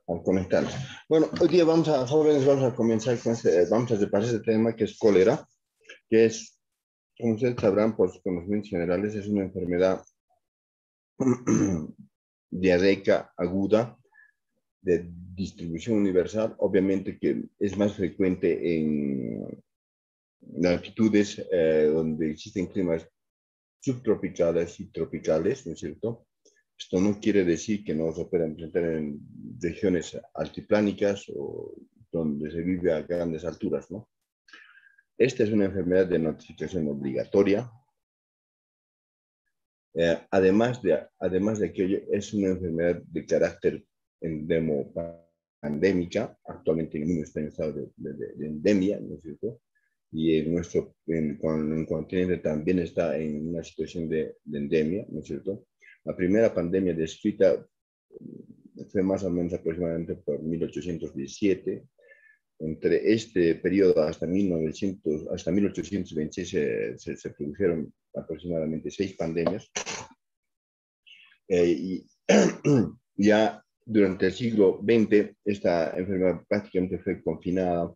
al conectarnos. Bueno, hoy día jóvenes, vamos a comenzar con vamos a repasar este tema que es cólera, que es, como ustedes sabrán por sus conocimientos generales, es una enfermedad diarreica aguda de distribución universal, obviamente que es más frecuente en latitudes donde existen climas subtropicales y tropicales, ¿no es cierto? Esto no quiere decir que no se puedan presentar en regiones altiplánicas o donde se vive a grandes alturas, ¿no? Esta es una enfermedad de notificación obligatoria. Además de que es una enfermedad de carácter endemo-pandémica. Actualmente el mundo está en estado de endemia, ¿no es cierto? Y en el continente también está en una situación de endemia, ¿no es cierto? La primera pandemia descrita fue más o menos aproximadamente por 1817. Entre este periodo hasta 1826 se produjeron aproximadamente 6 pandemias. Y ya durante el siglo XX esta enfermedad prácticamente fue confinada,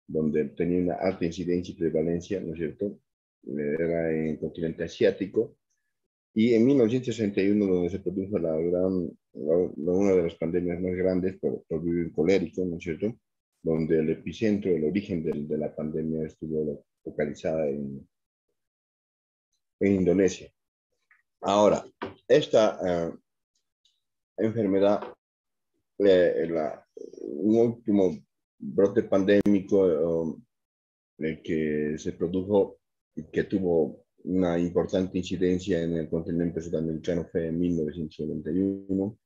donde tenía una alta incidencia y prevalencia, ¿no es cierto? Era en el continente asiático. Y en 1961, donde se produjo una de las pandemias más grandes por virus colérico, ¿no es cierto? Donde el epicentro, el origen de la pandemia estuvo localizada en Indonesia. Ahora, esta enfermedad, un último brote pandémico que se produjo y que tuvo una importante incidencia en el continente sudamericano fue en 1991,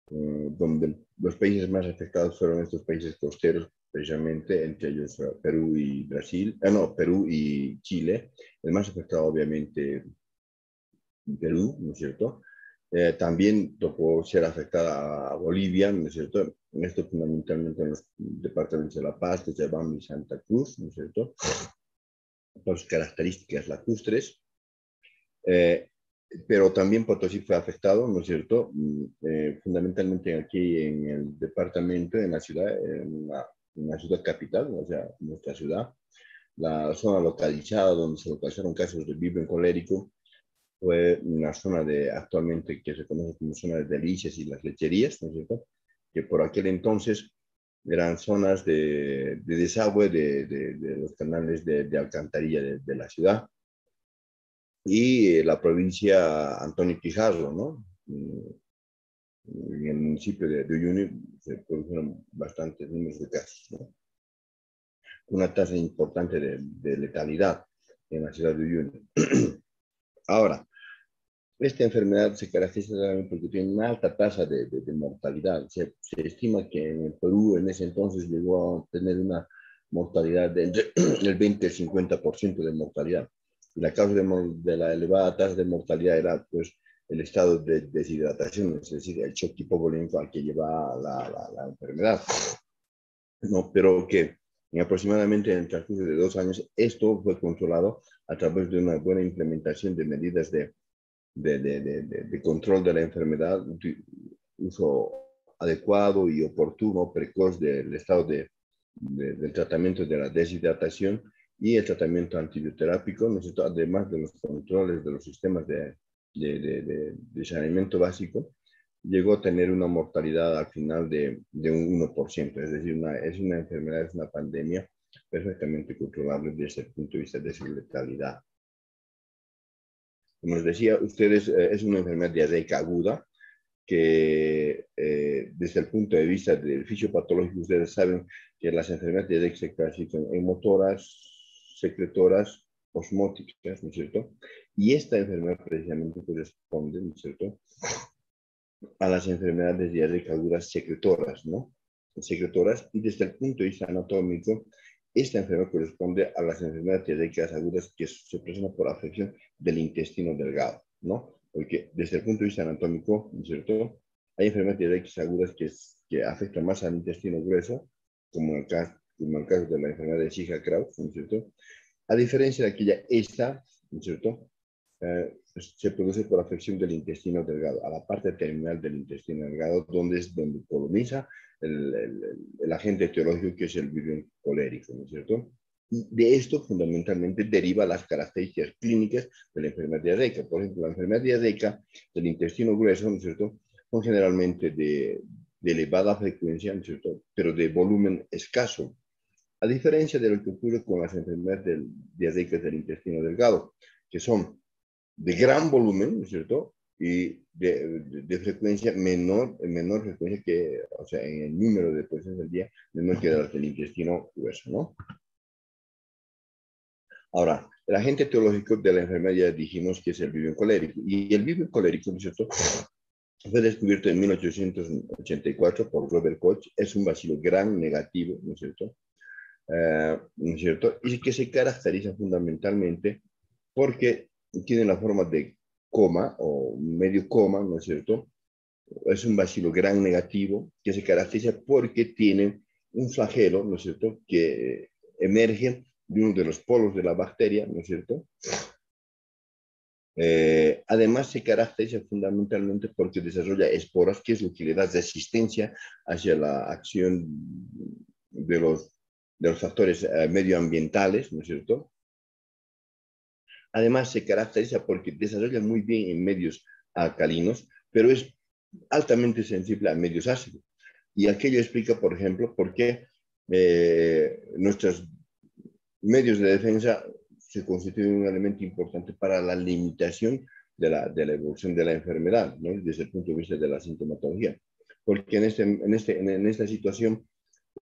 donde los países más afectados fueron estos países costeros, precisamente, entre ellos Perú y Brasil, Perú y Chile. El más afectado, obviamente, Perú, ¿no es cierto? También tocó ser afectada a Bolivia, ¿no es cierto? Esto fundamentalmente en los departamentos de La Paz, Cochabamba y Santa Cruz, ¿no es cierto? Por sus características lacustres. Eh, pero también Potosí fue afectado, ¿no es cierto? Fundamentalmente aquí en el departamento, en la ciudad capital, o sea, nuestra ciudad, la zona localizada donde se localizaron casos de vibrio colérico fue una zona actualmente que se conoce como zona de Delicias y las lecherías, ¿no es cierto? Que por aquel entonces eran zonas de desagüe de los canales de alcantarilla de la ciudad. Y la provincia Antonio Quijarro, ¿no? En el municipio de Uyuni se produjeron bastantes números de casos, ¿no? Una tasa importante de letalidad en la ciudad de Uyuni. Ahora, esta enfermedad se caracteriza también porque tiene una alta tasa de mortalidad. Se estima que en el Perú en ese entonces llegó a tener una mortalidad del 20 al 50% de mortalidad. Y la causa de la elevada tasa de mortalidad era pues el estado de deshidratación, es decir, el shock hipovolémico al que lleva la enfermedad. No, pero que en aproximadamente en el transcurso de 2 años esto fue controlado a través de una buena implementación de medidas de control de la enfermedad, uso adecuado y oportuno, precoz del estado del tratamiento de la deshidratación y el tratamiento antibioterápico, además de los controles de los sistemas de saneamiento básico, llegó a tener una mortalidad al final de un 1%, es decir, es una enfermedad, es una pandemia perfectamente controlable desde el punto de vista de su letalidad. Como les decía, ustedes, es una enfermedad diarreica aguda que desde el punto de vista del fisiopatológico ustedes saben que las enfermedades diarreicas se clasifican en motoras, secretoras, osmóticas, ¿no es cierto? Y esta enfermedad precisamente corresponde, ¿no es cierto?, a las enfermedades diarreicas agudas secretoras, ¿no? Secretoras, y desde el punto de vista anatómico, esta enfermedad corresponde a las enfermedades diarreicas agudas que se presentan por afección del intestino delgado, ¿no? Porque desde el punto de vista anatómico, ¿no es cierto?, hay enfermedades diarreicas agudas que afectan más al intestino grueso, como el caso de la enfermedad de Zika-Kraus, ¿no es cierto? A diferencia de aquella, ¿no es cierto?, se produce por afección del intestino delgado, a la parte terminal del intestino delgado, donde es donde coloniza el agente etiológico que es el virion colérico, ¿no es cierto? Y de esto fundamentalmente deriva las características clínicas de la enfermedad diarreica. Por ejemplo, la enfermedad diarreica del intestino grueso, ¿no es cierto?, son generalmente de elevada frecuencia, ¿no es cierto?, pero de volumen escaso, a diferencia de lo que ocurre con las enfermedades diarreicas del intestino delgado, que son de gran volumen, ¿no es cierto?, y de frecuencia menor frecuencia que, o sea, en el número de veces al día, menor que las del intestino grueso, ¿no? Ahora, el agente etiológico de la enfermedad ya dijimos que es el vibrio colérico, y el vibrio colérico, ¿no es cierto?, fue descubierto en 1884 por Robert Koch, es un bacilo gram negativo, ¿no es cierto?, ¿no es cierto?, y que se caracteriza fundamentalmente porque tiene la forma de coma o medio coma, ¿no es cierto? Es un bacilo gram negativo que se caracteriza porque tiene un flagelo, ¿no es cierto?, que emerge de uno de los polos de la bacteria, ¿no es cierto? Además, se caracteriza fundamentalmente porque desarrolla esporas, que es lo que le da resistencia hacia la acción de los factores medioambientales, ¿no es cierto? Además, se caracteriza porque desarrolla muy bien en medios alcalinos, pero es altamente sensible a medios ácidos. Y aquello explica, por ejemplo, por qué nuestros medios de defensa se constituyen un elemento importante para la limitación de la evolución de la enfermedad, ¿no?, desde el punto de vista de la sintomatología. Porque en esta situación,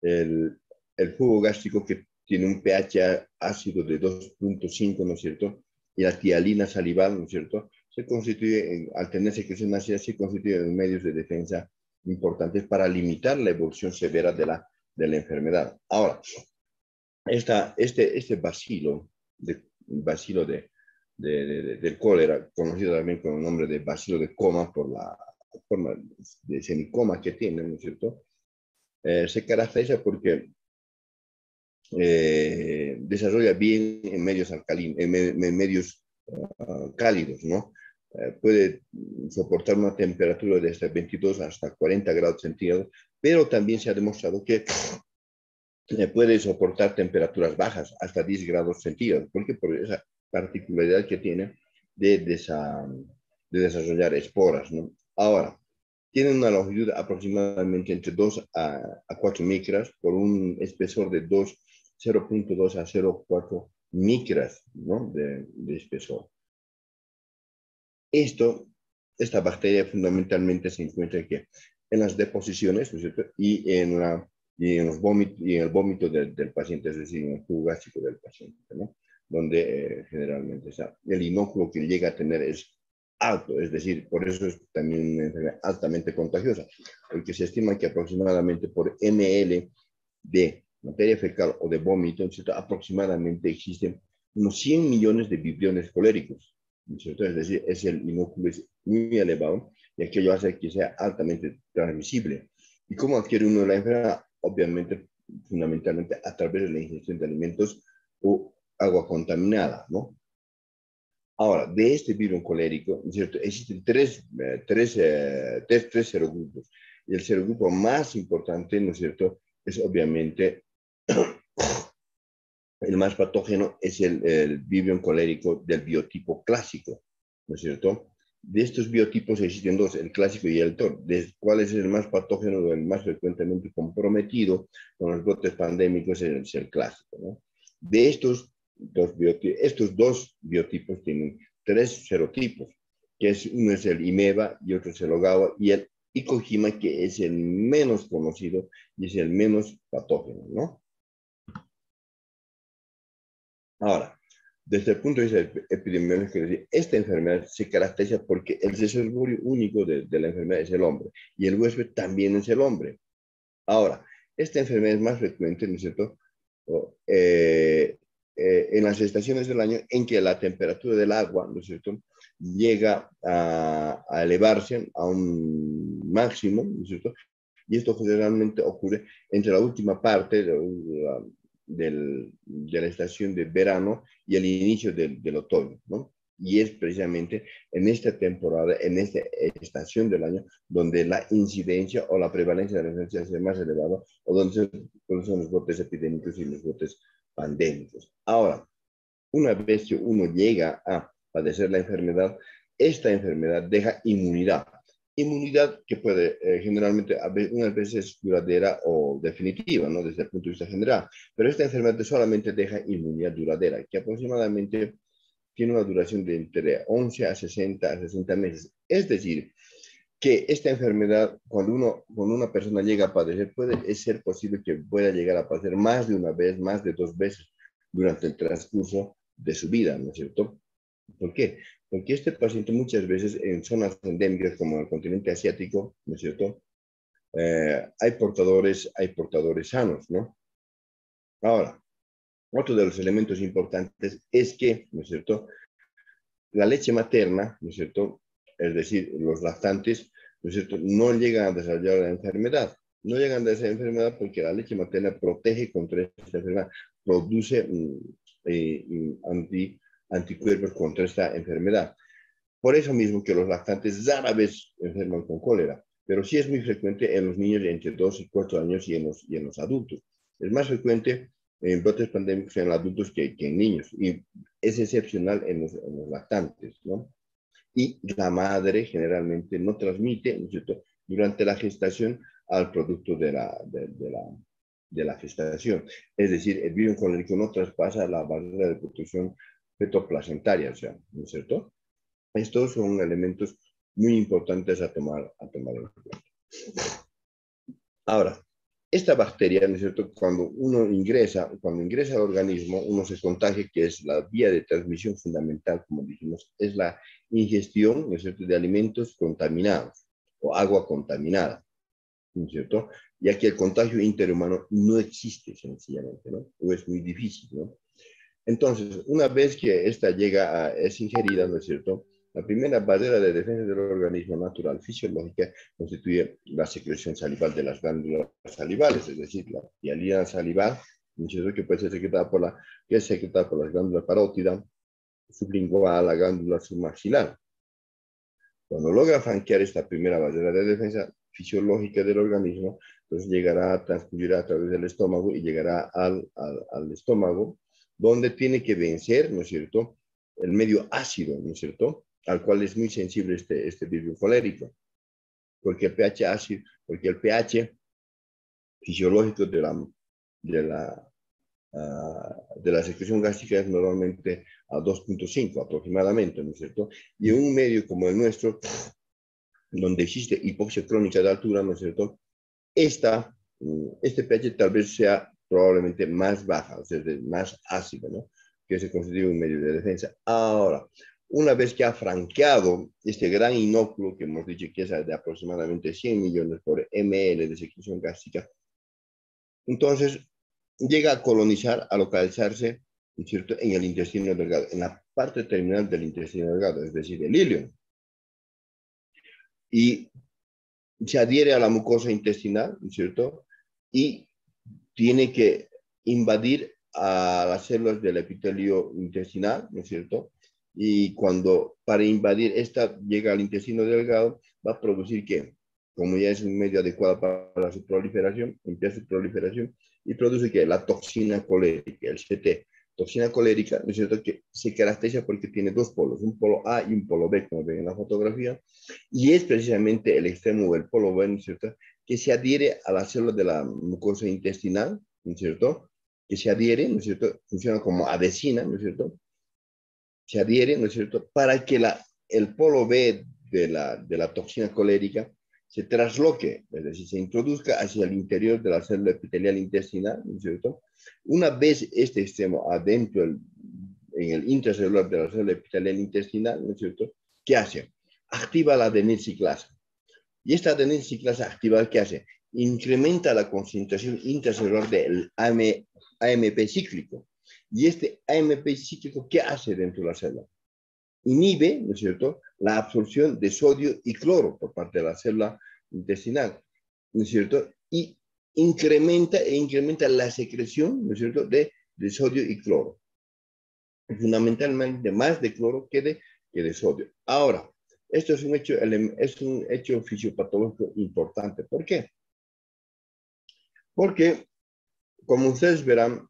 el, el jugo gástrico, que tiene un pH ácido de 2.5, ¿no es cierto?, y la tialina salival, ¿no es cierto?, se constituye, al tener secreción ácida, se constituyen medios de defensa importantes para limitar la evolución severa de la enfermedad. Ahora, este bacilo del cólera, conocido también con el nombre de bacilo de coma por la forma de semicoma que tiene, ¿no es cierto?, se caracteriza porque desarrolla bien en medios alcalinos, en medios cálidos, ¿no? Puede soportar una temperatura de hasta 22 hasta 40 grados centígrados, pero también se ha demostrado que puede soportar temperaturas bajas, hasta 10 grados centígrados, porque por esa particularidad que tiene de desarrollar esporas, ¿no? Ahora, tienen una longitud aproximadamente entre 2 a 4 micras por un espesor de 0.2 a 0.4 micras, ¿no?, de espesor. Esta bacteria fundamentalmente se encuentra aquí en las deposiciones, ¿no es cierto?, y en el vómito del paciente, es decir, en el jugo gástrico del paciente, ¿no?, donde generalmente está. El inóculo que llega a tener es alto, es decir, por eso es también una enfermedad altamente contagiosa, porque se estima que aproximadamente por ml de materia fecal o de vómito, ¿cierto?, aproximadamente existen unos 100 millones de vibriones coléricos, ¿cierto? Es decir, el inóculo es muy elevado y aquello hace que sea altamente transmisible. ¿Y cómo adquiere uno la enfermedad? Obviamente, fundamentalmente a través de la ingestión de alimentos o agua contaminada, ¿no? Ahora, de este virus colérico, ¿cierto?, existen tres serogrupos. Y el serogrupo más importante, ¿no es cierto?, es obviamente el más patógeno, es el vibrio colérico del biotipo clásico, ¿no es cierto? De estos biotipos existen dos, el clásico y el TOR. ¿Cuál es el más patógeno o el más frecuentemente comprometido con los brotes pandémicos? Es el clásico, ¿no? De estos dos biotipos tienen tres serotipos, uno es el IMEVA y otro es el OGAWA, y el Icojima, que es el menos conocido y es el menos patógeno, ¿no? Ahora, desde el punto de vista epidemiológico, esta enfermedad se caracteriza porque el reservorio único de la enfermedad es el hombre y el huésped también es el hombre. Ahora, esta enfermedad es más frecuente, ¿no es cierto?, en las estaciones del año en que la temperatura del agua, ¿no es cierto?, llega a elevarse a un máximo, ¿no es cierto?, y esto generalmente ocurre entre la última parte de la estación de verano y el inicio del otoño, ¿no? Y es precisamente en esta temporada, en esta estación del año, donde la incidencia o la prevalencia de la enfermedad es más elevada, o donde son los brotes epidémicos y los brotes pandémicos. Ahora, una vez que uno llega a padecer la enfermedad, esta enfermedad deja inmunidad. Inmunidad que puede generalmente, unas veces duradera o definitiva, ¿no? Desde el punto de vista general. Pero esta enfermedad solamente deja inmunidad duradera, que aproximadamente tiene una duración de entre 11 a 60 meses. Es decir, que esta enfermedad, cuando una persona llega a padecer, puede ser posible que pueda llegar a padecer más de una vez, más de dos veces durante el transcurso de su vida, ¿no es cierto? ¿Por qué? Porque este paciente muchas veces en zonas endémicas como el continente asiático, ¿no es cierto? Hay portadores sanos, ¿no? Ahora, otro de los elementos importantes es que, ¿no es cierto? La leche materna, ¿no es cierto? Es decir, los lactantes, ¿no es cierto? No llegan a desarrollar la enfermedad. No llegan a esa enfermedad porque la leche materna protege contra esta enfermedad, produce anticuerpos contra esta enfermedad. Por eso mismo que los lactantes rara vez enferman con cólera, pero sí es muy frecuente en los niños de entre 2 y 4 años y en los adultos. Es más frecuente en brotes pandémicos en adultos que en niños, y es excepcional en los lactantes, ¿no? Y la madre generalmente no transmite, ¿no es cierto?, durante la gestación al producto de la gestación. Es decir, el virus colérico no traspasa la barrera de protección fetoplacentaria, o sea, ¿no es cierto? Estos son elementos muy importantes a tomar en cuenta. Ahora, esta bacteria, ¿no es cierto? Cuando ingresa al organismo, uno se contagia, que es la vía de transmisión fundamental, como dijimos, es la ingestión, ¿no es cierto?, de alimentos contaminados o agua contaminada, ¿no es cierto? Ya que el contagio interhumano no existe sencillamente, ¿no? O es muy difícil, ¿no? Entonces, una vez que esta es ingerida, ¿no es cierto? La primera barrera de defensa del organismo natural fisiológica constituye la secreción salival de las glándulas salivales, es decir, la hialina salival, ¿no es cierto?, que puede ser que es secretada por las glándulas parótida, sublingual, la glándula submaxilar. Cuando logra franquear esta primera barrera de defensa fisiológica del organismo, entonces transcurrirá a través del estómago y llegará al estómago, donde tiene que vencer, ¿no es cierto?, el medio ácido, ¿no es cierto?, al cual es muy sensible este virus colérico, porque el pH ácido, porque el pH fisiológico de la, de la secreción gástrica es normalmente a 2.5 aproximadamente, ¿no es cierto? Y en un medio como el nuestro, donde existe hipoxia crónica de altura, ¿no es cierto?, este pH tal vez sea probablemente más baja, o sea, más ácido, ¿no?, que se considera un medio de defensa. Ahora, una vez que ha franqueado este gran inóculo que hemos dicho que es de aproximadamente 100 millones por ml de secreción gástrica, entonces llega a colonizar, a localizarse, ¿no es cierto?, en el intestino delgado, en la parte terminal del intestino delgado, es decir, el ileum. Y se adhiere a la mucosa intestinal, ¿no es cierto? Y tiene que invadir a las células del epitelio intestinal, ¿no es cierto? Y para invadir esta llega al intestino delgado, va a producir que, como ya es un medio adecuado para su proliferación, empieza su proliferación y produce que la toxina colérica, el CT. Toxina colérica, ¿no es cierto?, que se caracteriza porque tiene dos polos, un polo A y un polo B, como ven en la fotografía, y es precisamente el extremo del polo B, ¿no es cierto?, que se adhiere a las células de la mucosa intestinal, ¿no es cierto?, que se adhiere, ¿no es cierto?, funciona como adhesina, ¿no es cierto?, se adhiere, ¿no es cierto?, para que el polo B de la toxina colérica se trasloque, es decir, se introduzca hacia el interior de la célula epitelial intestinal, ¿no es cierto? Una vez este extremo adentro en el intracelular de la célula epitelial intestinal, ¿no es cierto?, ¿qué hace? Activa la adenilciclasa. Y esta adenilciclasa activa, ¿qué hace? Incrementa la concentración intracelular del AMP cíclico. Y este AMP cíclico, ¿qué hace dentro de la célula? Inhibe, ¿no es cierto?, la absorción de sodio y cloro por parte de la célula intestinal, ¿no es cierto? Y incrementa la secreción, ¿no es cierto?, de sodio y cloro. fundamentalmente más de cloro que de sodio. Ahora, esto es un hecho fisiopatológico importante. ¿Por qué? Porque, como ustedes verán,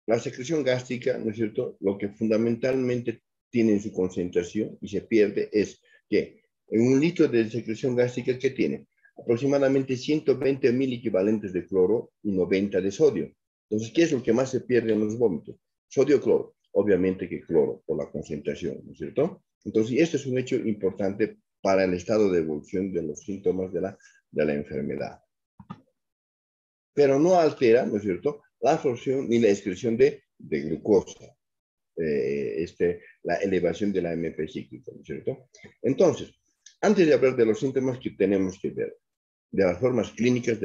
la secreción gástrica, ¿no es cierto? Lo que fundamentalmente tiene en su concentración y se pierde es que en un litro de secreción gástrica, ¿qué tiene? Aproximadamente 120.000 equivalentes de cloro y 90 de sodio. Entonces, ¿qué es lo que más se pierde en los vómitos? Sodio o cloro. Obviamente que cloro, por la concentración, ¿no es cierto? Entonces, esto es un hecho importante para el estado de evolución de los síntomas de la enfermedad. Pero no altera, ¿no es cierto?, la absorción ni la excreción de glucosa, la elevación de la AMP cíclica, ¿no es cierto? Entonces, antes de hablar de los síntomas que tenemos que ver, de las formas clínicas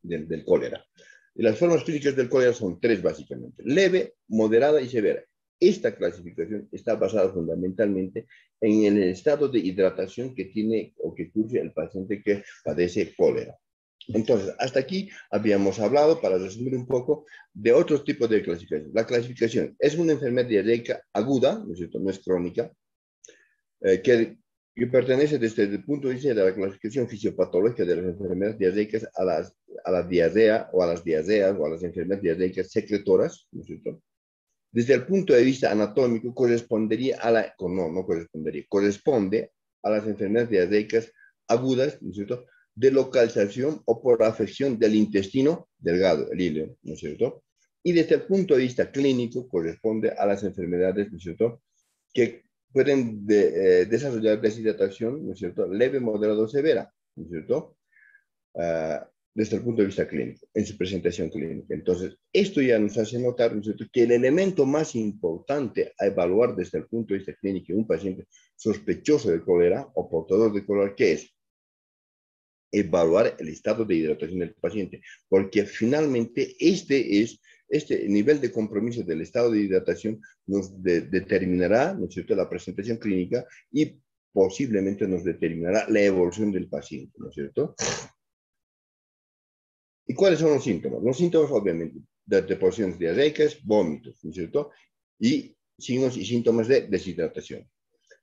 del cólera. Y las formas clínicas del cólera son tres, básicamente: leve, moderada y severa. Esta clasificación está basada fundamentalmente en el estado de hidratación que tiene o que cursa el paciente que padece cólera. Entonces, hasta aquí habíamos hablado, para resumir un poco, de otros tipos de clasificación. La clasificación es una enfermedad diarreica aguda, ¿no es cierto?, no es crónica, que pertenece desde el punto de vista de la clasificación fisiopatológica de las enfermedades diarreicas a la diarrea o a las diarreas o a las enfermedades diarreicas secretoras, ¿no es cierto? Desde el punto de vista anatómico correspondería a no correspondería, corresponde a las enfermedades diarreicas agudas, ¿no es cierto?, de localización o por afección del intestino delgado, el ilio, ¿no es cierto? Y desde el punto de vista clínico corresponde a las enfermedades, ¿no es cierto?, que pueden desarrollar deshidratación, ¿no es cierto?, leve, moderada o severa, ¿no es cierto?, desde el punto de vista clínico, en su presentación clínica. Entonces, esto ya nos hace notar, ¿no es cierto?, que el elemento más importante a evaluar desde el punto de vista clínico en un paciente sospechoso de cólera o portador de cólera, ¿qué es? Evaluar el estado de hidratación del paciente, porque finalmente este nivel de compromiso del estado de hidratación nos determinará, ¿no es cierto?, la presentación clínica y posiblemente nos determinará la evolución del paciente, ¿no es cierto? ¿Y cuáles son los síntomas? Los síntomas, obviamente, de deposiciones diarreicas, vómitos, ¿no es cierto?, y signos y síntomas de deshidratación.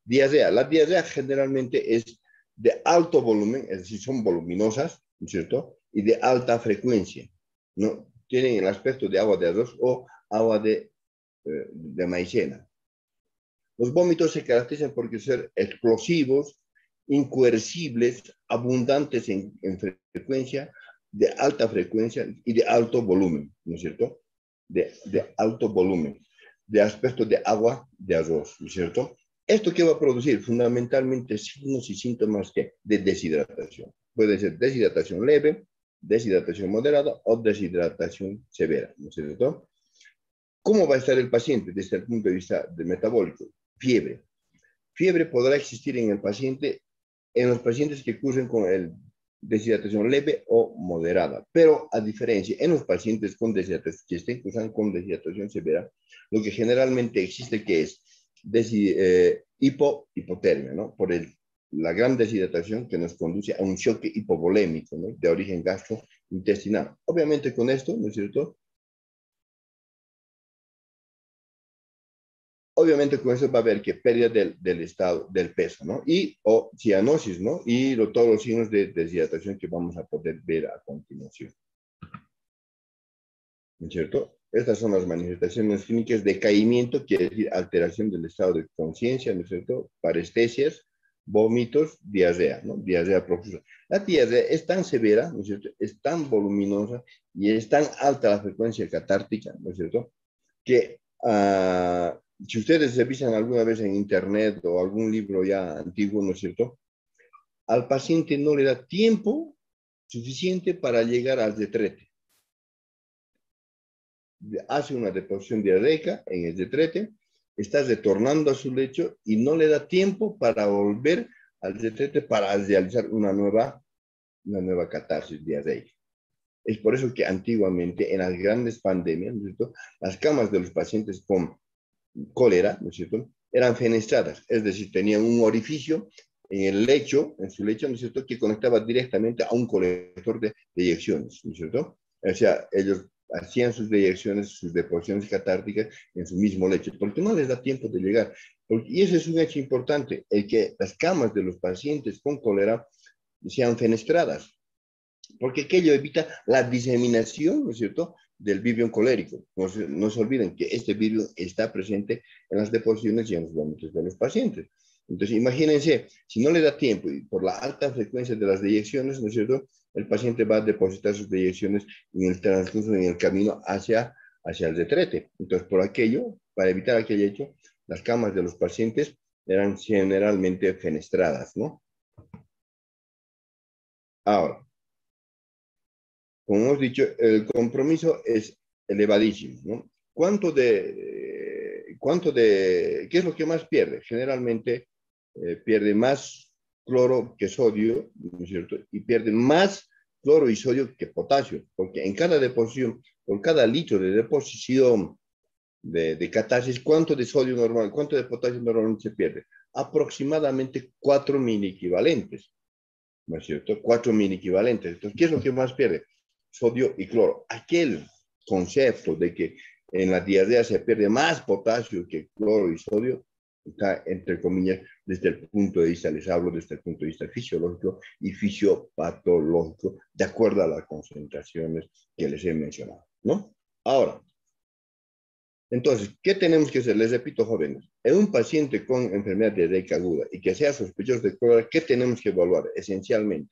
Diarrea. La diarrea generalmente es de alto volumen, es decir, son voluminosas, ¿no es cierto?, y de alta frecuencia, ¿no? Tienen el aspecto de agua de arroz o agua de maicena. Los vómitos se caracterizan por ser explosivos, incoercibles, abundantes en frecuencia, de alta frecuencia y de alto volumen, ¿no es cierto?, de alto volumen, de aspecto de agua de arroz, ¿no es cierto? ¿Esto qué va a producir? Fundamentalmente signos y síntomas de deshidratación. Puede ser deshidratación leve, deshidratación moderada o deshidratación severa, ¿no es cierto? ¿Cómo va a estar el paciente desde el punto de vista metabólico? Fiebre. Fiebre podrá existir en los pacientes que cursen con deshidratación leve o moderada, pero a diferencia, en los pacientes con deshidratación, que estén cursando con deshidratación severa, lo que generalmente existe que es hipotermia, ¿no? Por la gran deshidratación que nos conduce a un choque hipovolémico, ¿no?, de origen gastrointestinal. Obviamente con esto, ¿no es cierto?, obviamente con eso va a haber que pérdida del estado del peso, ¿no? O cianosis, ¿no? Y todos los signos de deshidratación que vamos a poder ver a continuación, ¿no es cierto? Estas son las manifestaciones clínicas: decaimiento, quiere decir alteración del estado de conciencia, ¿no es cierto?, parestesias, vómitos, diarrea, ¿no?, diarrea profusa. La diarrea es tan severa, ¿no es cierto?, es tan voluminosa y es tan alta la frecuencia catártica, ¿no es cierto?, que si ustedes revisan alguna vez en internet o algún libro ya antiguo, ¿no es cierto?, al paciente no le da tiempo suficiente para llegar al retrete. Hace una deposición diarreica en el retrete, está retornando a su lecho y no le da tiempo para volver al retrete para realizar una nueva catarsis diarreica. Es por eso que antiguamente, en las grandes pandemias, ¿no es cierto?, las camas de los pacientes con cólera, ¿no es cierto?, eran fenestradas, es decir, tenían un orificio en el lecho, en su lecho, ¿no es cierto?, que conectaba directamente a un colector de eyecciones, ¿no es cierto? O sea, ellos hacían sus deyecciones, sus deposiciones catárticas en su mismo lecho, porque no les da tiempo de llegar. Y ese es un hecho importante, el que las camas de los pacientes con cólera sean fenestradas, porque aquello evita la diseminación, ¿no es cierto?, del vibrio colérico. No se olviden que este vibrio está presente en las deposiciones y en los vómitos de los pacientes. Entonces, imagínense, si no le da tiempo y por la alta frecuencia de las deyecciones, ¿no es cierto?, el paciente va a depositar sus deyecciones en el transcurso, en el camino hacia el retrete. Entonces, por aquello, para evitar aquel hecho, las camas de los pacientes eran generalmente fenestradas, ¿no? Ahora, como hemos dicho, el compromiso es elevadísimo, ¿no? ¿Qué es lo que más pierde? Generalmente pierde más cloro que sodio, ¿no es cierto? Y pierde más cloro y sodio que potasio, porque en cada deposición, por cada litro de deposición de catarsis, ¿cuánto de sodio normal, cuánto de potasio normalmente se pierde? Aproximadamente 4 mil equivalentes, ¿no es cierto? 4 mil equivalentes. Entonces, ¿qué es lo que más pierde? Sodio y cloro. Aquel concepto de que en la diarrea se pierde más potasio que cloro y sodio está, entre comillas, desde el punto de vista, les hablo desde el punto de vista fisiológico y fisiopatológico, de acuerdo a las concentraciones que les he mencionado, ¿no? Ahora, entonces, ¿qué tenemos que hacer? Les repito, jóvenes, en un paciente con enfermedad diarreica aguda y que sea sospechoso de cólera, ¿qué tenemos que evaluar? Esencialmente,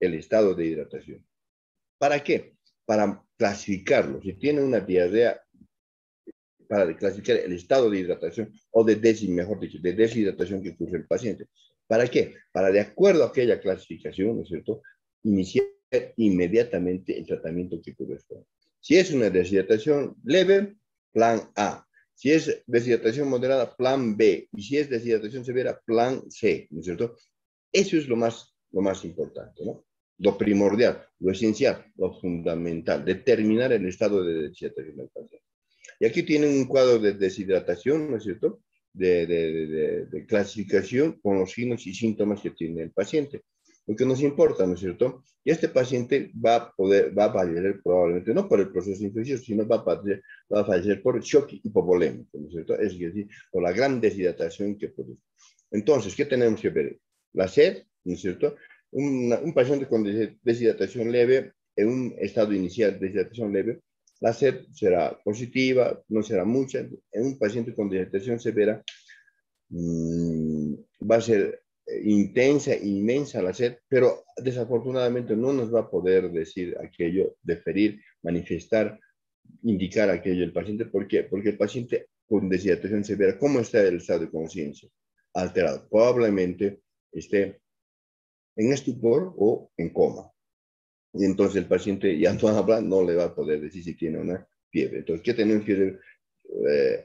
el estado de hidratación. ¿Para qué? Para clasificarlo. Si tiene una diarrea, para clasificar el estado de hidratación o mejor dicho, de deshidratación que ocurre el paciente. ¿Para qué? Para, de acuerdo a aquella clasificación, ¿no es cierto?, iniciar inmediatamente el tratamiento que corresponde. Si es una deshidratación leve, plan A. Si es deshidratación moderada, plan B. Y si es deshidratación severa, plan C, ¿no es cierto? Eso es lo más importante, ¿no? Lo primordial, lo esencial, lo fundamental, determinar el estado de deshidratación del paciente. Y aquí tienen un cuadro de deshidratación, ¿no es cierto?, de clasificación con los signos y síntomas que tiene el paciente. Lo que nos importa, ¿no es cierto? Y este paciente va a fallecer probablemente no por el proceso infeccioso, sino va a fallecer por shock hipovolémico, ¿no es cierto? Es decir, por la gran deshidratación que produce. Entonces, ¿qué tenemos que ver? La sed, ¿no es cierto? Un paciente con deshidratación leve, en un estado inicial de deshidratación leve, la sed será positiva, no será mucha. En un paciente con deshidratación severa, va a ser intensa, inmensa la sed, pero desafortunadamente no nos va a poder decir aquello, deferir, manifestar, indicar aquello el paciente. ¿Por qué? Porque el paciente con deshidratación severa, ¿cómo está el estado de conciencia? Alterado. Probablemente esté en estupor o en coma. Y entonces el paciente ya no habla, no le va a poder decir si tiene una fiebre. Entonces,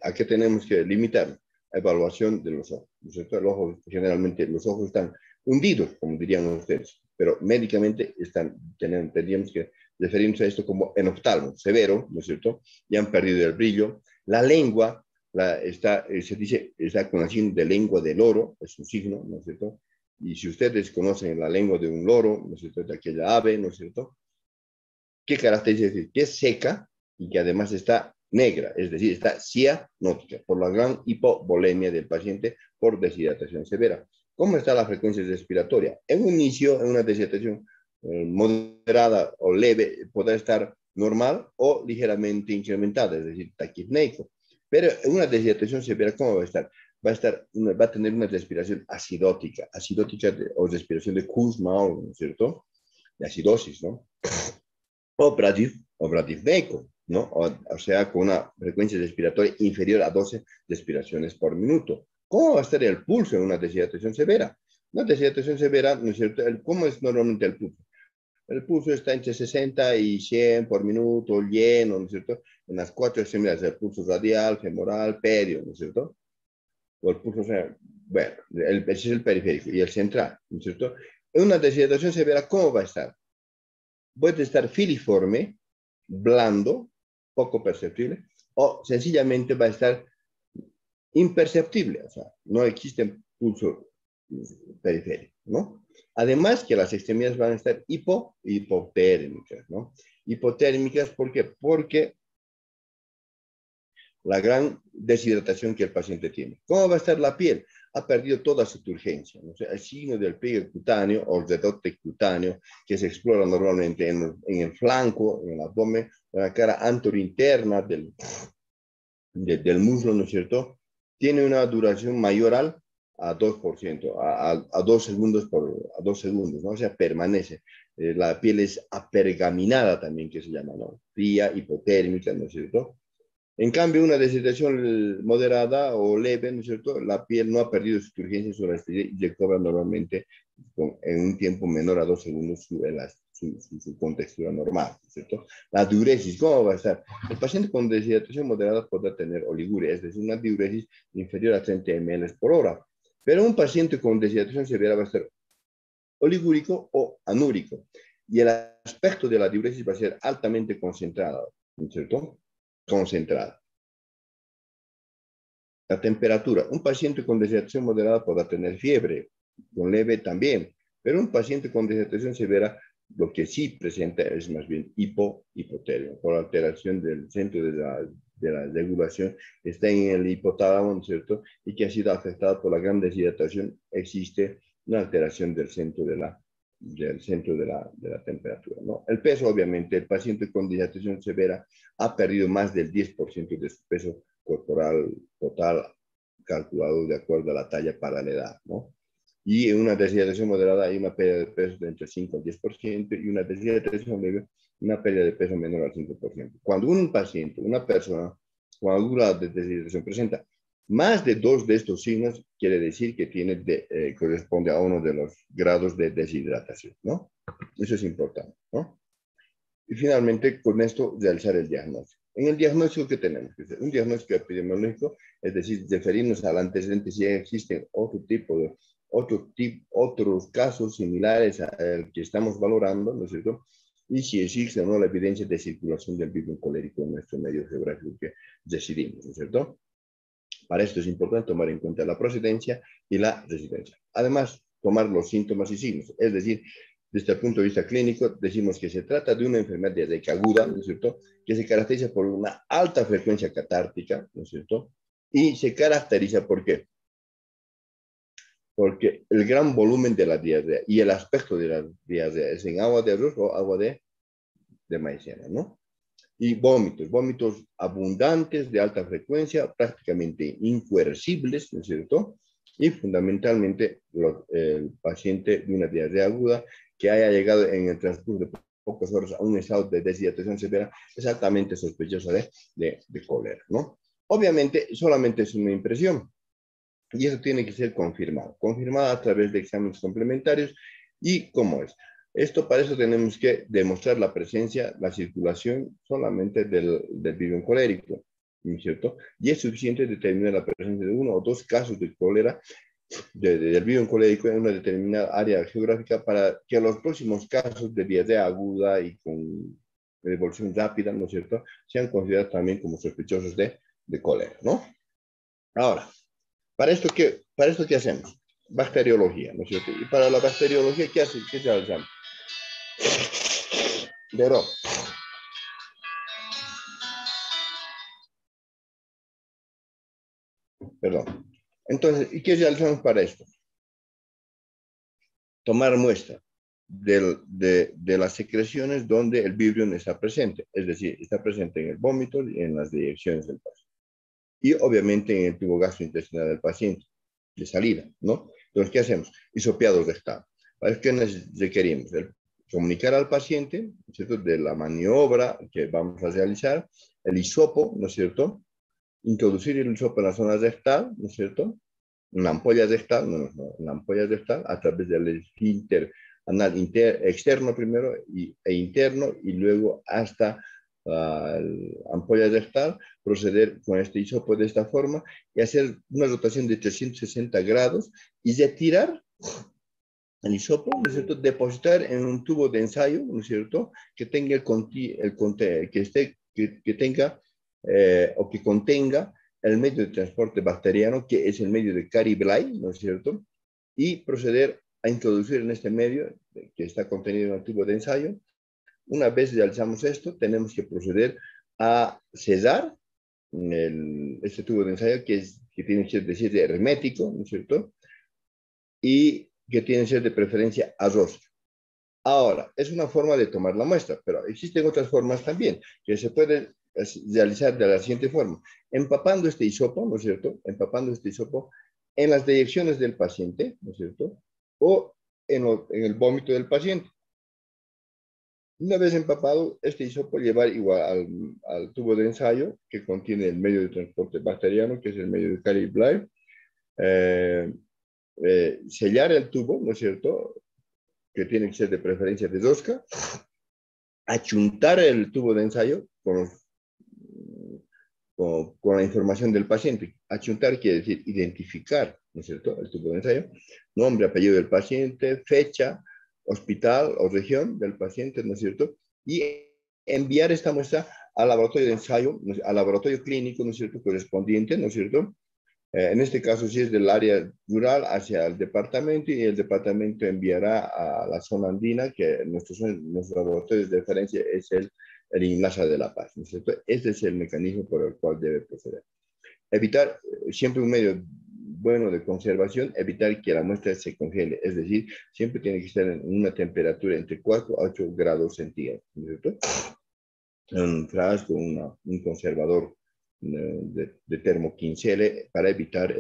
¿a qué tenemos que limitar? A evaluación de los ojos. El ojo, generalmente los ojos están hundidos, como dirían ustedes, pero médicamente tendríamos que referirnos a esto como enoftalmo severo, ¿no es cierto? Ya han perdido el brillo. La lengua se dice, está con la signo de lengua del loro, es un signo, ¿no es cierto? Y si ustedes conocen la lengua de un loro, ¿no es cierto?, de aquella ave, ¿no es cierto?, ¿qué caracteriza? Es decir, que es seca y que además está negra, es decir, está cianótica, por la gran hipovolemia del paciente por deshidratación severa. ¿Cómo está la frecuencia respiratoria? En un inicio, en una deshidratación moderada o leve, podrá estar normal o ligeramente incrementada, es decir, taquipneico. Pero en una deshidratación severa, ¿cómo va a estar? Va a tener una respiración acidótica o respiración de Kussmaul, ¿no es cierto? De acidosis, ¿no? O bradypneico, ¿no? O sea, con una frecuencia respiratoria inferior a 12 respiraciones por minuto. ¿Cómo va a estar el pulso en una deshidratación severa? Una deshidratación severa, ¿no es cierto? ¿Cómo es normalmente el pulso? El pulso está entre 60 y 100 por minuto, lleno, ¿no es cierto? En las 4 extremidades, el pulso radial, femoral, perio, ¿no es cierto? O el pulso, bueno, ese es el periférico y el central, ¿no es cierto? En una deshidratación severa, ¿cómo va a estar? Puede estar filiforme, blando, poco perceptible, o sencillamente va a estar imperceptible, o sea, no existe pulso periférico, ¿no? Además que las extremidades van a estar hipotérmicas, ¿no? Hipotérmicas, ¿por qué? Porque la gran deshidratación que el paciente tiene. ¿Cómo va a estar la piel? Ha perdido toda su turgencia. ¿No? O sea, el signo del pliegue cutáneo o el redote cutáneo que se explora normalmente en el flanco, en el abdomen, en la cara anterointerna del muslo, ¿no es cierto? Tiene una duración mayor a 2%, a 2 segundos, a 2 segundos, ¿no? O sea, permanece. La piel es apergaminada también, que se llama, ¿no? Fría, hipotérmica, ¿no es cierto? En cambio, una deshidratación moderada o leve, ¿no es cierto? La piel no ha perdido su turgencia y su elasticidad y recobra normalmente en un tiempo menor a 2 segundos su contextura normal, ¿no es cierto? La diuresis, ¿cómo va a estar? El paciente con deshidratación moderada podrá tener oliguria, es decir, una diuresis inferior a 30 ml por hora. Pero un paciente con deshidratación severa va a estar oligúrico o anúrico. Y el aspecto de la diuresis va a ser altamente concentrado, ¿no es cierto? Concentrada. La temperatura. Un paciente con deshidratación moderada podrá tener fiebre, con leve también, pero un paciente con deshidratación severa lo que sí presenta es más bien hipotermia, por alteración del centro de la regulación, está en el hipotálamo, ¿no es cierto? Y que ha sido afectado por la gran deshidratación, existe una alteración del centro de la temperatura, ¿no? El peso, obviamente, el paciente con deshidratación severa ha perdido más del 10% de su peso corporal total calculado de acuerdo a la talla para la edad, ¿no? Y en una deshidratación moderada hay una pérdida de peso de entre 5 al 10% y una deshidratación leve, una pérdida de peso menor al 5%. Cuando un paciente, una persona con alguna deshidratación presenta más de 2 de estos signos, quiere decir que corresponde a uno de los grados de deshidratación, ¿no? Eso es importante, ¿no? Y finalmente, con esto, realizar el diagnóstico. En el diagnóstico, ¿qué tenemos que hacer? Un diagnóstico epidemiológico, es decir, referirnos al antecedente si existen otros casos similares al que estamos valorando, ¿no es cierto? Y si existe o no la evidencia de circulación del virus colérico en nuestro medio geográfico que decidimos, ¿no es cierto? Para esto es importante tomar en cuenta la procedencia y la residencia. Además, tomar los síntomas y signos, es decir, desde el punto de vista clínico, decimos que se trata de una enfermedad diarreica aguda, ¿no es cierto?, que se caracteriza por una alta frecuencia catártica, ¿no es cierto?, y se caracteriza ¿por qué? Porque el gran volumen de la diarrea y el aspecto de la diarrea es en agua de arroz o agua de maicena, ¿no? Y vómitos abundantes de alta frecuencia, prácticamente incoercibles, ¿no es cierto? Y fundamentalmente el paciente de una diarrea aguda que haya llegado en el transcurso de pocas horas a un estado de deshidratación severa es altamente sospechosa de cólera, ¿no? Obviamente solamente es una impresión y eso tiene que ser confirmado a través de exámenes complementarios. ¿Y cómo es? Para eso tenemos que demostrar la presencia, la circulación solamente del virus colérico, ¿no es cierto? Y es suficiente determinar la presencia de uno o dos casos de cólera, del virus colérico en una determinada área geográfica para que los próximos casos de diarrea aguda y con evolución rápida, ¿no es cierto?, sean considerados también como sospechosos de cólera, ¿no? Ahora, ¿para esto qué hacemos? Bacteriología, ¿no es cierto? Y para la bacteriología, ¿qué se hace? Pero, perdón. Entonces, ¿y qué realizamos para esto? Tomar muestra de las secreciones donde el vibrio está presente, es decir, está presente en el vómito y en las direcciones del paciente. Y obviamente en el tubo gastrointestinal del paciente, de salida, ¿no? Entonces, ¿qué hacemos? Hisopeados de estado. ¿Para qué requerimos? Comunicar al paciente, ¿no es cierto?, de la maniobra que vamos a realizar, el hisopo, ¿no es cierto?, introducir el hisopo en la zona rectal, ¿no es cierto?, una ampolla rectal, una ampolla rectal a través del esfínter anal externo primero e interno y luego hasta la ampolla rectal, proceder con este hisopo de esta forma y hacer una rotación de 360 grados y retirar el hisopo, ¿no es cierto?, depositar en un tubo de ensayo, ¿no es cierto?, que tenga que tenga o que contenga el medio de transporte bacteriano, que es el medio de Cari-Blay, ¿no es cierto?, y proceder a introducir en este medio que está contenido en el tubo de ensayo. Una vez realizamos esto, tenemos que proceder a sellar este tubo de ensayo que tiene que ser de cierre hermético, ¿no es cierto? Y que tiene que ser de preferencia a rosca. Ahora, es una forma de tomar la muestra, pero existen otras formas también, que se pueden realizar de la siguiente forma. Empapando este hisopo, ¿no es cierto? Empapando este hisopo en las deyecciones del paciente, ¿no es cierto? O en el vómito del paciente. Una vez empapado, este hisopo llevar igual al tubo de ensayo que contiene el medio de transporte bacteriano, que es el medio de Cary-Blay. Sellar el tubo, ¿no es cierto? Que tiene que ser de preferencia de rosca. Achuntar el tubo de ensayo con la información del paciente. Achuntar quiere decir identificar, ¿no es cierto?, el tubo de ensayo, nombre, apellido del paciente, fecha, hospital o región del paciente, ¿no es cierto? Y enviar esta muestra al laboratorio de ensayo, al laboratorio clínico, ¿no es cierto?, correspondiente, ¿no es cierto? En este caso, si es del área rural, hacia el departamento, y el departamento enviará a la zona andina, que nuestro laboratorio de referencia es el INLASA de La Paz, ¿no es cierto? Este es el mecanismo por el cual debe proceder. Evitar, siempre un medio bueno de conservación, evitar que la muestra se congele, es decir, siempre tiene que estar en una temperatura entre 4 a 8 grados centígrados, ¿no es cierto? Un frasco, un conservador de termoquincele para evitar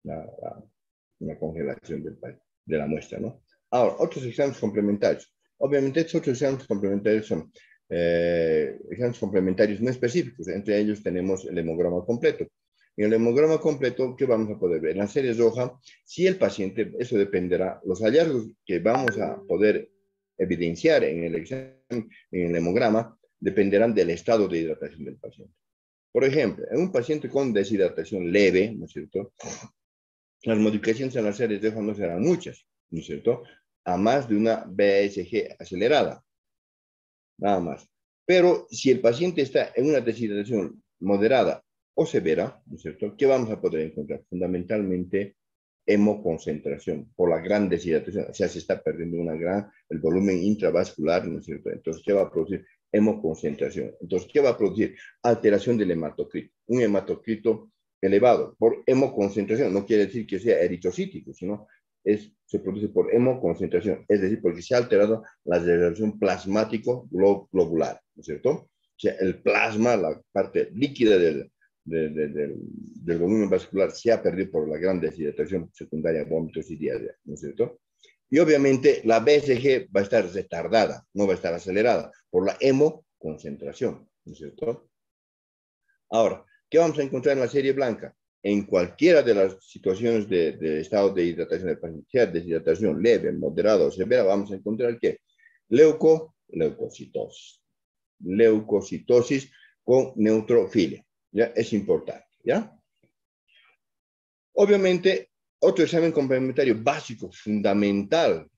la congelación de la muestra, ¿no? Ahora, otros exámenes complementarios. Obviamente, estos otros exámenes complementarios son exámenes complementarios no específicos. Entre ellos tenemos el hemograma completo. En el hemograma completo, ¿qué vamos a poder ver? En la serie roja, si el paciente, eso dependerá, los hallazgos que vamos a poder evidenciar en el examen, en el hemograma, dependerán del estado de hidratación del paciente. Por ejemplo, en un paciente con deshidratación leve, ¿no es cierto?, las modificaciones en las series rojas no serán muchas, ¿no es cierto?, a más de una BSG acelerada, nada más. Pero si el paciente está en una deshidratación moderada o severa, ¿no es cierto?, ¿qué vamos a poder encontrar? Fundamentalmente hemoconcentración por la gran deshidratación, o sea, se está perdiendo el volumen intravascular, ¿no es cierto? Entonces, ¿qué va a producir? Hemoconcentración. Entonces, ¿qué va a producir? Alteración del hematocrito. Un hematocrito elevado por hemoconcentración, no quiere decir que sea eritrocítico, sino se produce por hemoconcentración, es decir, porque se ha alterado la relación plasmático-globular, ¿no es cierto? O sea, el plasma, la parte líquida del volumen vascular se ha perdido por la gran deshidratación secundaria, vómitos y diarrea, ¿no es cierto? Y obviamente la BSG va a estar retardada, no va a estar acelerada por la hemoconcentración, ¿no es cierto? Ahora, ¿qué vamos a encontrar en la serie blanca? En cualquiera de las situaciones de estado de hidratación del paciente, sea deshidratación leve, moderada o severa, vamos a encontrar que leucocitosis. Leucocitosis con neutrofilia. ¿Ya? Es importante, ¿ya? Obviamente, otro examen complementario básico, fundamental,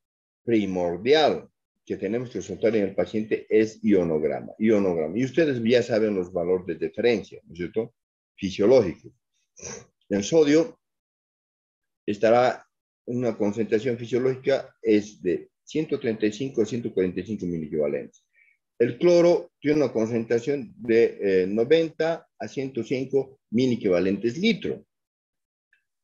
primordial, que tenemos que soltar en el paciente es ionograma. Y ustedes ya saben los valores de diferencia, ¿no es cierto?, fisiológicos. El sodio estará en una concentración fisiológica es de 135 a 145 miliequivalentes. El cloro tiene una concentración de 90 a 105 miliequivalentes litro.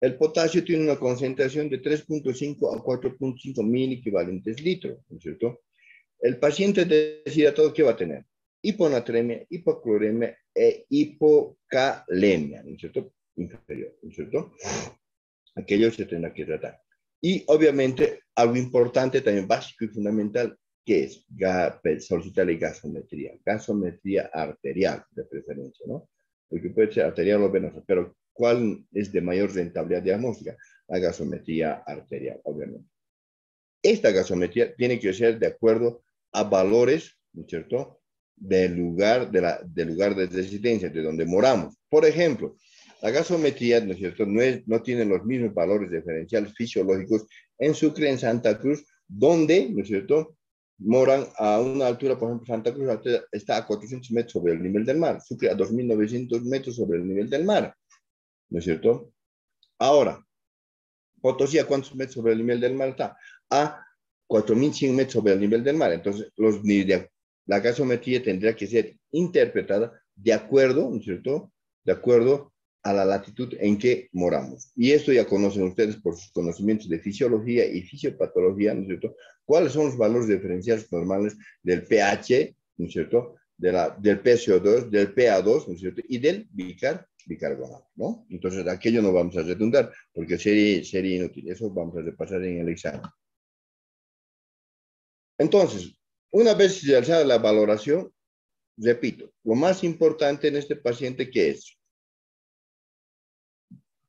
El potasio tiene una concentración de 3.5 a 4.5 miliequivalentes litro, ¿no es cierto? El paciente deshidratado, ¿qué va a tener? Hiponatremia, hipocloremia e hipocalemia, ¿no es cierto? Inferior, ¿no es cierto? Aquello se tendrá que tratar. Y obviamente, algo importante también básico y fundamental, que es solicitarle gasometría arterial de preferencia, ¿no? Porque puede ser arterial o venosa, pero ¿cuál es de mayor rentabilidad diagnóstica? La gasometría arterial, obviamente. Esta gasometría tiene que ser de acuerdo a valores, ¿no es cierto?, del lugar de residencia, de donde moramos. Por ejemplo, la gasometría, ¿no es cierto?, no tiene los mismos valores diferenciales fisiológicos en Sucre, en Santa Cruz, donde, ¿no es cierto?, moran a una altura, por ejemplo, Santa Cruz está a 400 metros sobre el nivel del mar, Sucre a 2.900 metros sobre el nivel del mar, ¿no es cierto? Ahora, Potosí, ¿a cuántos metros sobre el nivel del mar está? a 4.100 metros sobre el nivel del mar. Entonces, la gasometría tendría que ser interpretada de acuerdo, ¿no es cierto?, de acuerdo a la latitud en que moramos. Y esto ya conocen ustedes por sus conocimientos de fisiología y fisiopatología, ¿no es cierto?, cuáles son los valores diferenciales normales del pH, ¿no es cierto?, del PCO2, del PA2, ¿no es cierto?, y del bicarbonato, ¿no? Entonces, aquello no vamos a redundar porque sería inútil. Eso vamos a repasar en el examen. Entonces, una vez realizada la valoración, repito, lo más importante en este paciente, ¿qué es?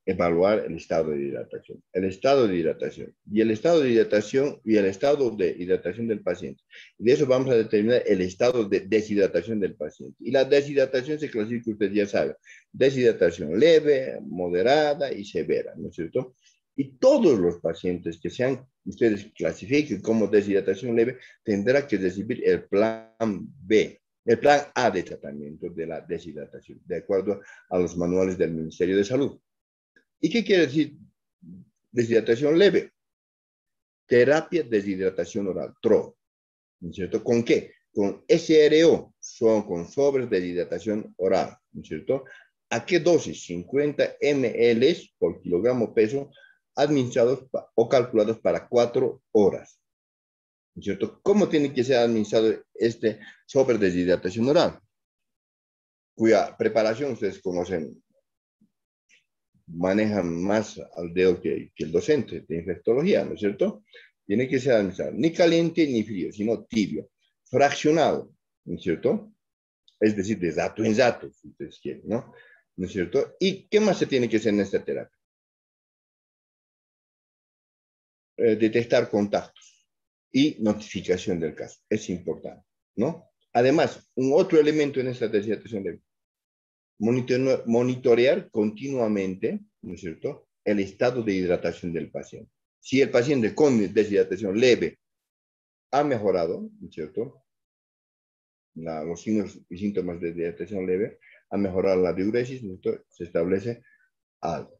Evaluar el estado de hidratación. El estado de hidratación. Y el estado de hidratación y el estado de hidratación del paciente. Y de eso vamos a determinar el estado de deshidratación del paciente. Y la deshidratación se clasifica, usted ya sabe, deshidratación leve, moderada y severa, ¿no es cierto? Y todos los pacientes que sean, ustedes clasifiquen como deshidratación leve, tendrá que recibir el plan B, el plan A de tratamiento de la deshidratación, de acuerdo a los manuales del Ministerio de Salud. ¿Y qué quiere decir deshidratación leve? Terapia de deshidratación oral, TRO, ¿no es cierto? ¿Con qué? Con SRO, con sobres de deshidratación oral, ¿no es cierto? ¿A qué dosis? 50 ml por kilogramo peso administrados o calculados para 4 horas, ¿no es cierto? ¿Cómo tiene que ser administrado este sobre de deshidratación oral? Cuya preparación ustedes conocen, manejan más al dedo que el docente de infectología, ¿no es cierto? Tiene que ser administrado ni caliente ni frío, sino tibio, fraccionado, ¿no es cierto? Es decir, de dato en dato, si ustedes quieren, ¿no? ¿No es cierto? ¿Y qué más se tiene que hacer en esta terapia? Detectar contactos y notificación del caso. Es importante, ¿no? Además, un otro elemento en esta deshidratación de monitorear continuamente, ¿no es cierto?, el estado de hidratación del paciente. Si el paciente con deshidratación leve ha mejorado, ¿no es cierto?, los signos y síntomas de deshidratación leve, ha mejorado la diuresis, ¿no es cierto?, se establece algo.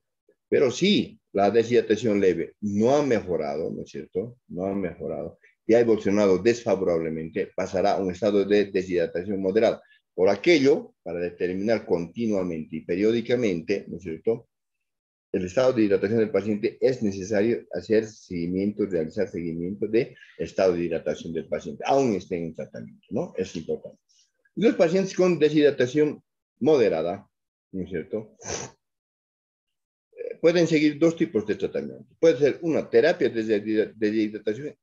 Pero si la deshidratación leve no ha mejorado, ¿no es cierto?, no ha mejorado y ha evolucionado desfavorablemente, pasará a un estado de deshidratación moderada. Por aquello, para determinar continuamente y periódicamente, ¿no es cierto?, el estado de hidratación del paciente, es necesario hacer seguimiento, realizar seguimiento del estado de hidratación del paciente, aún esté en tratamiento, ¿no? Es importante. Los pacientes con deshidratación moderada, ¿no es cierto?, pueden seguir dos tipos de tratamiento. Puede ser una terapia de deshidratación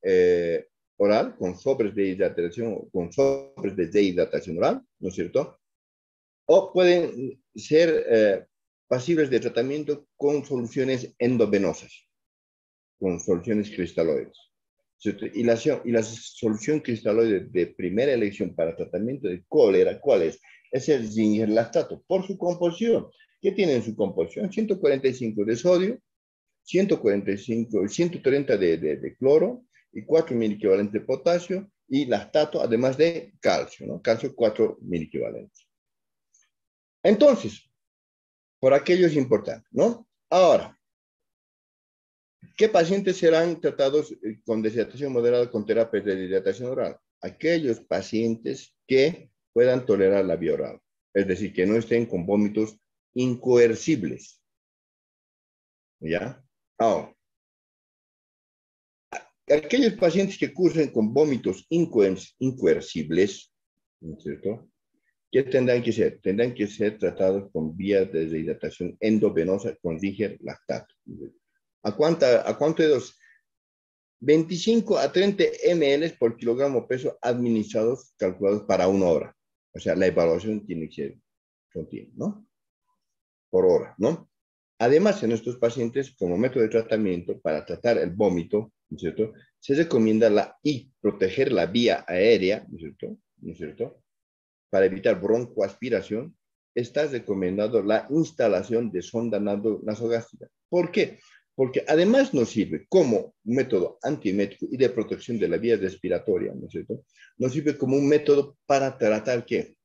oral, con sobres de deshidratación oral, ¿no es cierto? O pueden ser pasibles de tratamiento con soluciones endovenosas, con soluciones cristaloides. Y la solución cristaloide de primera elección para tratamiento de cólera, ¿cuál es? Es el zingerlactato, por su composición. ¿Qué tiene en su composición? 145 de sodio, 145, 130 de cloro y 4 equivalentes de potasio y lactato, además de calcio, ¿no? Calcio 4 equivalentes. Entonces, por aquello es importante, ¿no? Ahora, ¿qué pacientes serán tratados con deshidratación moderada con terapia de hidratación oral? Aquellos pacientes que puedan tolerar la vía oral, es decir, que no estén con vómitos incoercibles, ¿ya? Ahora, aquellos pacientes que cursen con vómitos incoercibles, ¿no es cierto?, ¿qué tendrán que ser? Tendrán que ser tratados con vías de deshidratación endovenosa con lactato. ¿A cuánto de dos? 25 a 30 ml por kilogramo peso administrados, calculados para una hora. O sea, la evaluación tiene que ser continua, ¿no? Por hora, ¿no? Además, en estos pacientes, como método de tratamiento para tratar el vómito, ¿no es cierto?, se recomienda proteger la vía aérea, ¿no es cierto?, ¿no es cierto?, para evitar broncoaspiración, está recomendado la instalación de sonda nasogástrica. ¿Por qué? Porque además nos sirve como un método antiemético y de protección de la vía respiratoria, ¿no es cierto? Nos sirve como un método para tratar, ¿qué?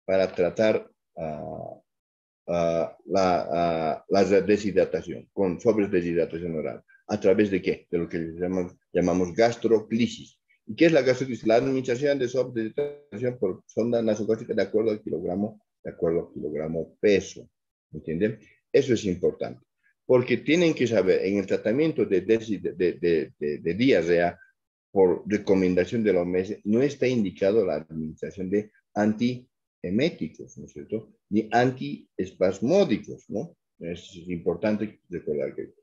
Para tratar la deshidratación, con sobredeshidratación oral. ¿A través de qué? De lo que llamamos llamamos gastroclisis. ¿Y qué es la gastroclisis? La administración de sobres de hidratación por sonda nasogástrica de acuerdo al kilogramo peso. ¿Entienden? Eso es importante. Porque tienen que saber, en el tratamiento de diarrea, por recomendación de la OMS, no está indicado la administración de antieméticos, ¿no es cierto? Ni antiespasmódicos, ¿no? Es importante recordar que...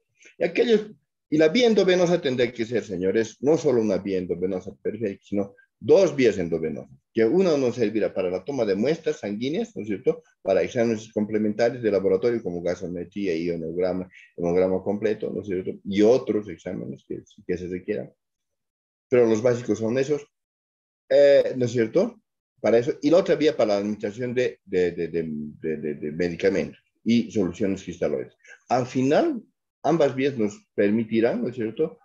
Y la vía endovenosa tendrá que ser, señores, no solo una vía endovenosa periférica, sino dos vías endovenosas, que una nos servirá para la toma de muestras sanguíneas, ¿no es cierto?, para exámenes complementarios de laboratorio como gasometría, ionograma, hemograma completo, ¿no es cierto?, y otros exámenes que se requieran. Pero los básicos son esos, ¿no es cierto? Para eso. Y la otra vía para la administración de medicamentos y soluciones cristaloides. Al final, ambas vías nos permitirán, ¿no es cierto?,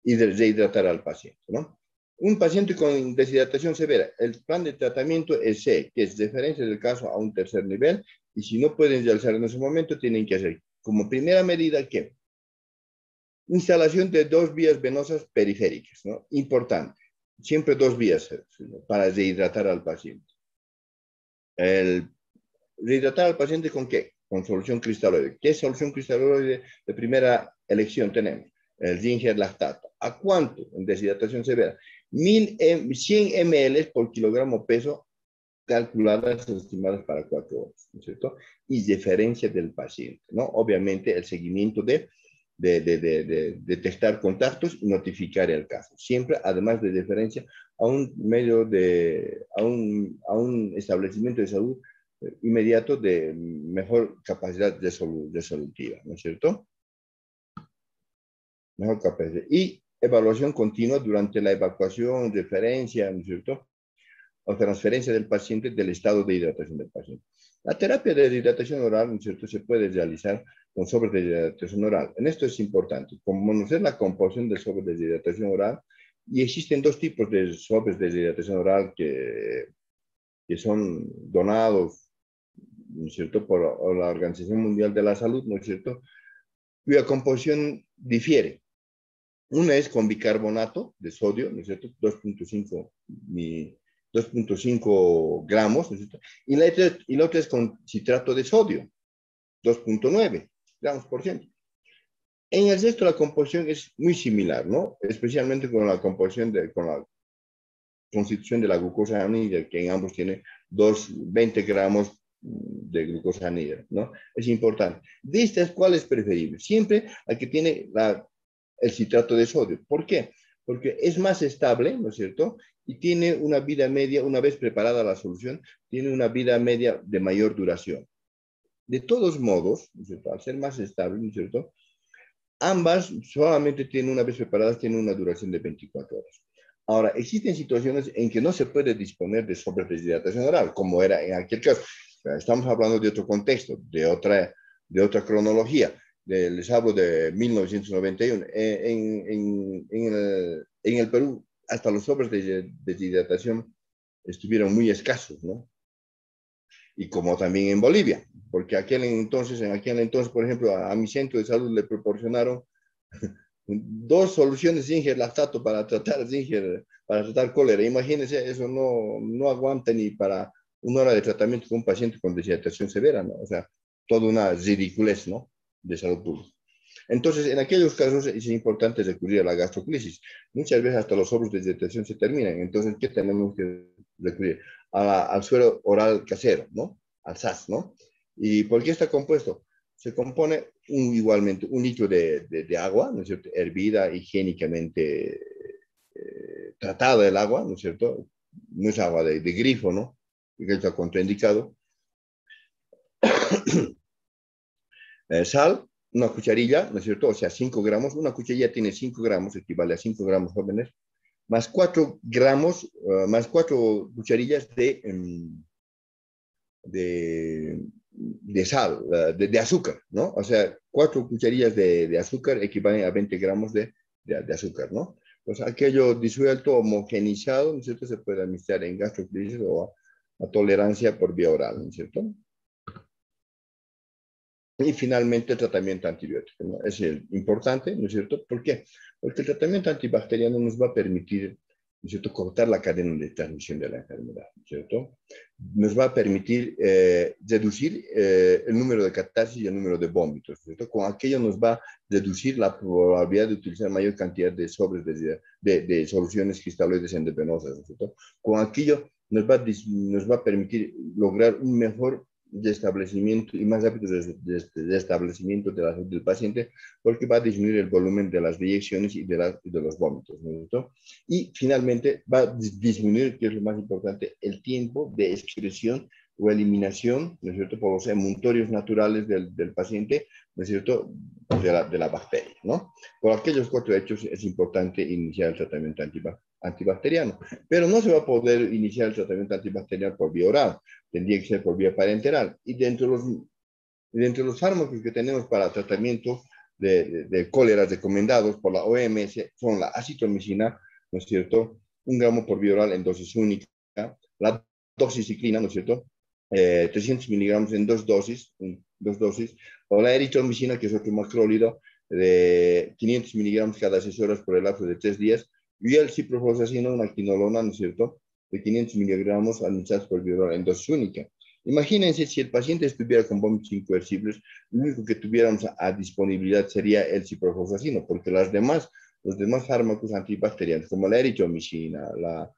rehidratar al paciente, ¿no? Un paciente con deshidratación severa, el plan de tratamiento es C, que es deferencia del caso a un tercer nivel, y si no pueden realizar en ese momento, tienen que hacer como primera medida, ¿qué? Instalación de dos vías venosas periféricas, ¿no? Importante. Siempre dos vías para rehidratar al paciente. ¿Rehidratar al paciente con qué? Con solución cristaloide. ¿Qué solución cristaloide de primera elección tenemos? El Zinger lactato. ¿A cuánto en deshidratación severa? 100 ml por kilogramo peso calculadas, estimadas para 4 horas, ¿no es cierto? Y diferencia del paciente, ¿no? Obviamente el seguimiento de detectar contactos y notificar el caso. Siempre, además de diferencia, a un establecimiento de salud inmediato de mejor capacidad resolutiva, ¿no es cierto? Mejor capacidad. Y evaluación continua durante la evacuación, referencia, ¿no es cierto?, o transferencia del paciente del estado de hidratación del paciente. La terapia de hidratación oral, ¿no es cierto?, se puede realizar con sobres de hidratación oral. En esto es importante conocer la composición de sobres de hidratación oral, y existen dos tipos de sobres de hidratación oral que son donados, ¿no es cierto?, por la Organización Mundial de la Salud, ¿no es cierto?, cuya composición difiere. Una es con bicarbonato de sodio, ¿no es cierto?, 2.5 gramos, ¿no es cierto?, y la otra es con citrato de sodio, 2.9 gramos por ciento. En el resto la composición es muy similar, ¿no? Especialmente con la composición con la constitución de la glucosa anhídrica, que en ambos tiene 20 gramos de glucosa anhídrica, ¿no? Es importante. De estas, ¿cuál es preferible? Siempre la que tiene el citrato de sodio. ¿Por qué? Porque es más estable, ¿no es cierto?, y tiene una vida media, una vez preparada la solución, tiene una vida media de mayor duración. De todos modos, ¿no es cierto?, al ser más estable, ¿no es cierto?, ambas solamente tienen, una vez preparadas, tienen una duración de 24 horas. Ahora, existen situaciones en que no se puede disponer de sobres de hidratación oral, como era en aquel caso. Estamos hablando de otro contexto, de otra cronología. Les hablo de 1991. En el Perú, hasta los sobres de hidratación estuvieron muy escasos, ¿no? Y como también en Bolivia, porque en aquel entonces, por ejemplo, a mi centro de salud le proporcionaron 2 soluciones Zinger lactato para tratar cólera. Imagínense, eso no aguanta ni para 1 hora de tratamiento con un paciente con deshidratación severa, ¿no? O sea, toda una ridiculez, ¿no?, de salud pública. Entonces, en aquellos casos es importante recurrir a la gastroclisis. Muchas veces hasta los sobres de hidratación se terminan. Entonces, ¿qué tenemos que recurrir? Al suero oral casero, ¿no? Al SAS, ¿no? ¿Y por qué está compuesto? Se compone igualmente 1 litro de agua, ¿no es cierto?, hervida, higiénicamente tratada el agua, ¿no es cierto? No es agua de grifo, ¿no?, que está contraindicado. Sal, 1 cucharilla, ¿no es cierto? O sea, 5 gramos. 1 cucharilla tiene 5 gramos, equivale a 5 gramos jóvenes, más 4 gramos, más 4 cucharillas de sal, de azúcar, ¿no? O sea, 4 cucharillas de azúcar equivalen a 20 gramos de azúcar, ¿no? Pues aquello disuelto, homogenizado, ¿no es cierto?, se puede administrar en gastroclisis o a tolerancia por vía oral, ¿no es cierto? Y finalmente el tratamiento antibiótico, ¿no? Es el importante, ¿no es cierto? ¿Por qué? Porque el tratamiento antibacteriano nos va a permitir, ¿no es cierto?, cortar la cadena de transmisión de la enfermedad, ¿no es cierto? Nos va a permitir reducir el número de catarsis y el número de vómitos, ¿no es cierto? Con aquello nos va a reducir la probabilidad de utilizar mayor cantidad de sobres de soluciones cristaloides endovenosas, ¿no es cierto? Con aquello nos va a permitir lograr un mejor de establecimiento y más rápido de establecimiento de la salud del paciente, porque va a disminuir el volumen de las deyecciones y de los vómitos, ¿no es cierto? Y finalmente va a disminuir, que es lo más importante, el tiempo de excreción o eliminación, ¿no es cierto?, por los emuntorios naturales del paciente, ¿no es cierto?, de la bacteria, ¿no? Por aquellos cuatro hechos es importante iniciar el tratamiento antibacteriano, pero no se va a poder iniciar el tratamiento antibacteriano por vía oral, tendría que ser por vía parenteral. Y dentro de los fármacos que tenemos para tratamiento de cólera recomendados por la OMS son la acitromicina, ¿no es cierto?, 1 gramo por vía oral en dosis única, la doxiciclina, ¿no es cierto?, 300 miligramos en dos dosis, o la eritromicina, que es otro macrólido, de 500 miligramos cada 6 horas por el lapso de 3 días, y el ciprofloxacino, una quinolona, ¿no es cierto?, de 500 miligramos administrados por vía oral en dosis única. Imagínense si el paciente estuviera con vómitos incoercibles, lo único que tuviéramos a disponibilidad sería el ciprofloxacino, porque los demás fármacos antibacterianos, como la eritromicina, la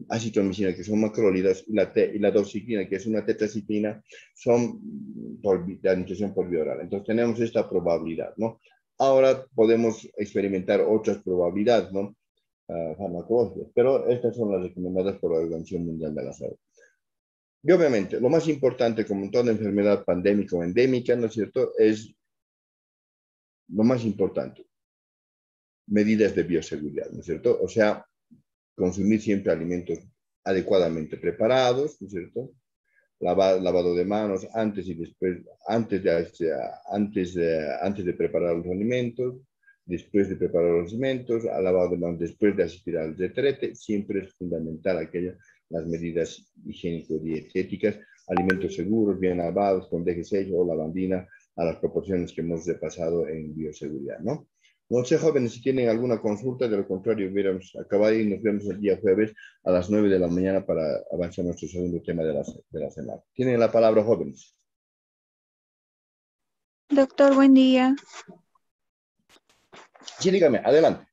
acitromicina, que son macrólidas, y la doxiciclina, que es una tetraciclina, son de administración por vía oral. Entonces tenemos esta probabilidad, ¿no? Ahora podemos experimentar otras probabilidades, ¿no? Farmacológicas, pero estas son las recomendadas por la Organización Mundial de la Salud. Y obviamente, lo más importante, como en toda enfermedad pandémica o endémica, ¿no es cierto?, es lo más importante, medidas de bioseguridad, ¿no es cierto? O sea, consumir siempre alimentos adecuadamente preparados, ¿no es cierto? Lavado de manos antes y después, antes de preparar los alimentos, después de preparar los alimentos, lavado de manos después de asistir al retrete. Siempre es fundamental las medidas higiénico-dietéticas, alimentos seguros, bien lavados, con DG6 o lavandina, a las proporciones que hemos repasado en bioseguridad, ¿no? No sé, jóvenes, si tienen alguna consulta, de lo contrario, hubiéramos acabado y nos vemos el día jueves a las 9 de la mañana para avanzar nuestro segundo tema de la semana. Tienen la palabra, jóvenes. Doctor, buen día. Sí, dígame, adelante.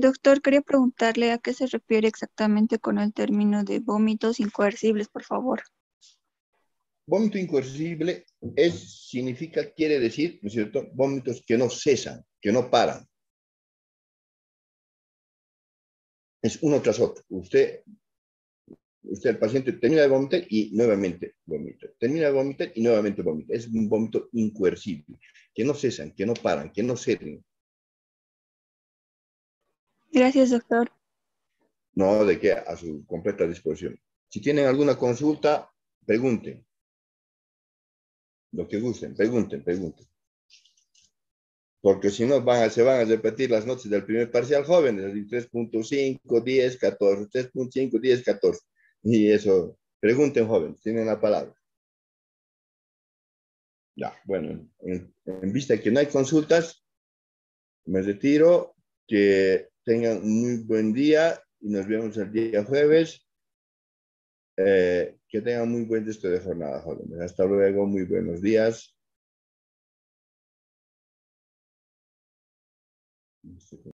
Doctor, quería preguntarle a qué se refiere exactamente con el término de vómitos incoercibles, por favor. Vómito incoercible quiere decir, ¿no es cierto?, vómitos que no cesan, que no paran. Es uno tras otro. El paciente termina de vomitar y nuevamente vomita. Termina de vomitar y nuevamente vomita. Es un vómito incoercible, que no cesan, que no paran, que no ceden. Gracias, doctor. No, de que a su completa disposición. Si tienen alguna consulta, pregunten. Lo que gusten, pregunten. Porque si no, se van a repetir las notas del primer parcial jóvenes, así 3.5, 10, 14, 3.5, 10, 14. Y eso, pregunten jóvenes, tienen la palabra. Ya, bueno, en vista de que no hay consultas, me retiro, que tengan muy buen día y nos vemos el día jueves. Que tengan muy buen resto de jornada, jóvenes. Hasta luego, muy buenos días.